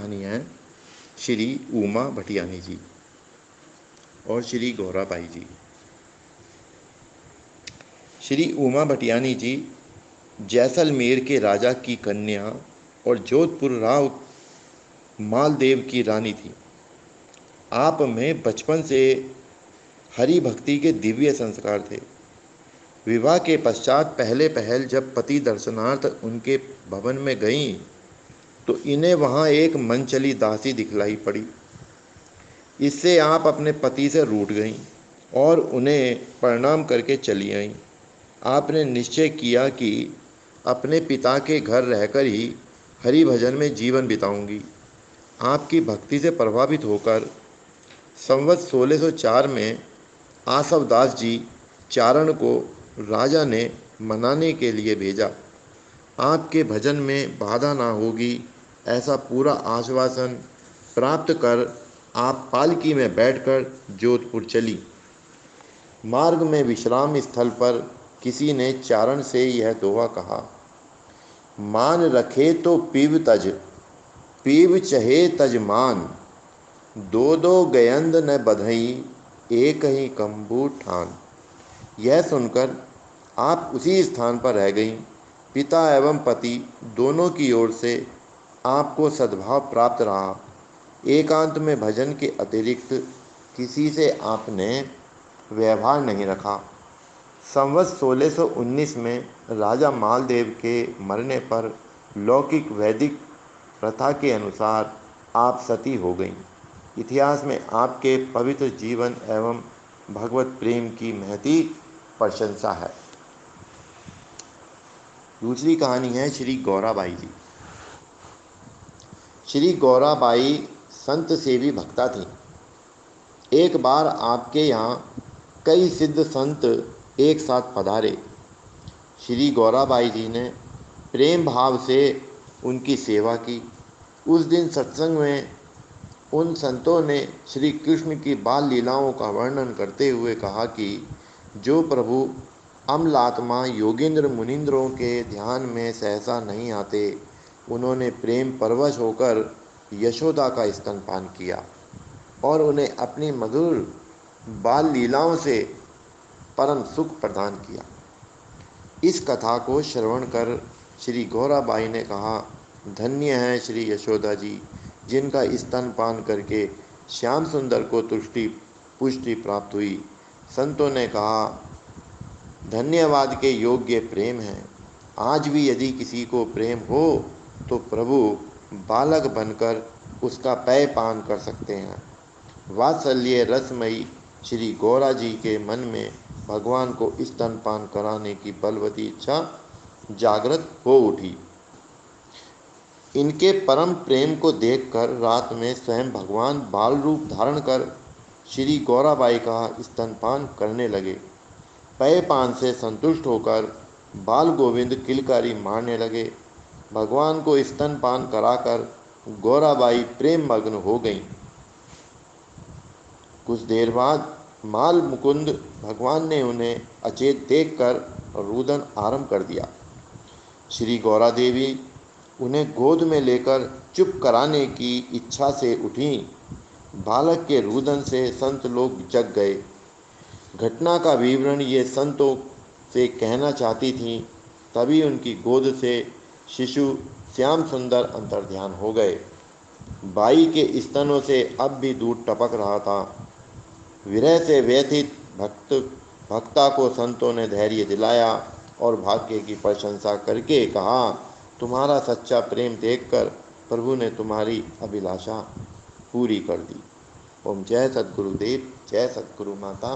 कहानी है श्री उमा भटियानी जी और श्री गौराबाई जी। श्री उमा भटियानी जी जैसलमेर के राजा की कन्या और जोधपुर राव मालदेव की रानी थी। आप में बचपन से हरि भक्ति के दिव्य संस्कार थे। विवाह के पश्चात पहले पहल जब पति दर्शनार्थ उनके भवन में गईं तो इन्हें वहां एक मनचली दासी दिखलाई पड़ी। इससे आप अपने पति से रूठ गईं और उन्हें प्रणाम करके चली आईं। आपने निश्चय किया कि अपने पिता के घर रहकर ही हरि भजन में जीवन बिताऊंगी। आपकी भक्ति से प्रभावित होकर संवत 1604 में आसवदास जी चारण को राजा ने मनाने के लिए भेजा। आपके भजन में बाधा ना होगी ऐसा पूरा आश्वासन प्राप्त कर आप पालकी में बैठकर जोधपुर चली। मार्ग में विश्राम स्थल पर किसी ने चारण से यह दोहा कहा, मान रखे तो पीव तज, पीव चहे तज मान, दो दो गयंद न बधई, एक ही कंबू ठान। यह सुनकर आप उसी स्थान पर रह गईं। पिता एवं पति दोनों की ओर से आपको सद्भाव प्राप्त रहा। एकांत में भजन के अतिरिक्त किसी से आपने व्यवहार नहीं रखा। संवत 1619 में राजा मालदेव के मरने पर लौकिक वैदिक प्रथा के अनुसार आप सती हो गईं। इतिहास में आपके पवित्र जीवन एवं भगवत प्रेम की महती प्रशंसा है। दूसरी कहानी है श्री गौराबाई जी। श्री गौराबाई संत सेवी भक्ता थी। एक बार आपके यहाँ कई सिद्ध संत एक साथ पधारे। श्री गौराबाई जी ने प्रेम भाव से उनकी सेवा की। उस दिन सत्संग में उन संतों ने श्री कृष्ण की बाल लीलाओं का वर्णन करते हुए कहा कि जो प्रभु अमलात्मा योगेंद्र मुनिंद्रों के ध्यान में सहसा नहीं आते, उन्होंने प्रेम परवश होकर यशोदा का स्तनपान किया और उन्हें अपनी मधुर बाल लीलाओं से परम सुख प्रदान किया। इस कथा को श्रवण कर श्री गौराबाई ने कहा, धन्य है श्री यशोदा जी, जिनका स्तनपान करके श्याम सुंदर को तुष्टि पुष्टि प्राप्त हुई। संतों ने कहा, धन्यवाद के योग्य प्रेम है। आज भी यदि किसी को प्रेम हो तो प्रभु बालक बनकर उसका पेय पान कर सकते हैं। वात्सल्य रसमयी श्री गौरा जी के मन में भगवान को स्तनपान कराने की बलवती इच्छा जागृत हो उठी। इनके परम प्रेम को देखकर रात में स्वयं भगवान बाल रूप धारण कर श्री गौराबाई का स्तनपान करने लगे। पेय पान से संतुष्ट होकर बाल गोविंद किलकारी मारने लगे। भगवान को स्तनपान कराकर गौराबाई प्रेम मग्न हो गईं। कुछ देर बाद माल मुकुंद भगवान ने उन्हें अचेत देखकर रुदन आरंभ कर दिया। श्री गौरा देवी उन्हें गोद में लेकर चुप कराने की इच्छा से उठीं। बालक के रुदन से संत लोग जग गए। घटना का विवरण ये संतों से कहना चाहती थीं, तभी उनकी गोद से शिशु श्याम सुंदर अंतर्ध्यान हो गए। बाई के स्तनों से अब भी दूध टपक रहा था। विरह से व्यथित भक्ता को संतों ने धैर्य दिलाया और भाग्य की प्रशंसा करके कहा, तुम्हारा सच्चा प्रेम देखकर प्रभु ने तुम्हारी अभिलाषा पूरी कर दी। ओम जय सद्गुरुदेव, जय सद्गुरु माता।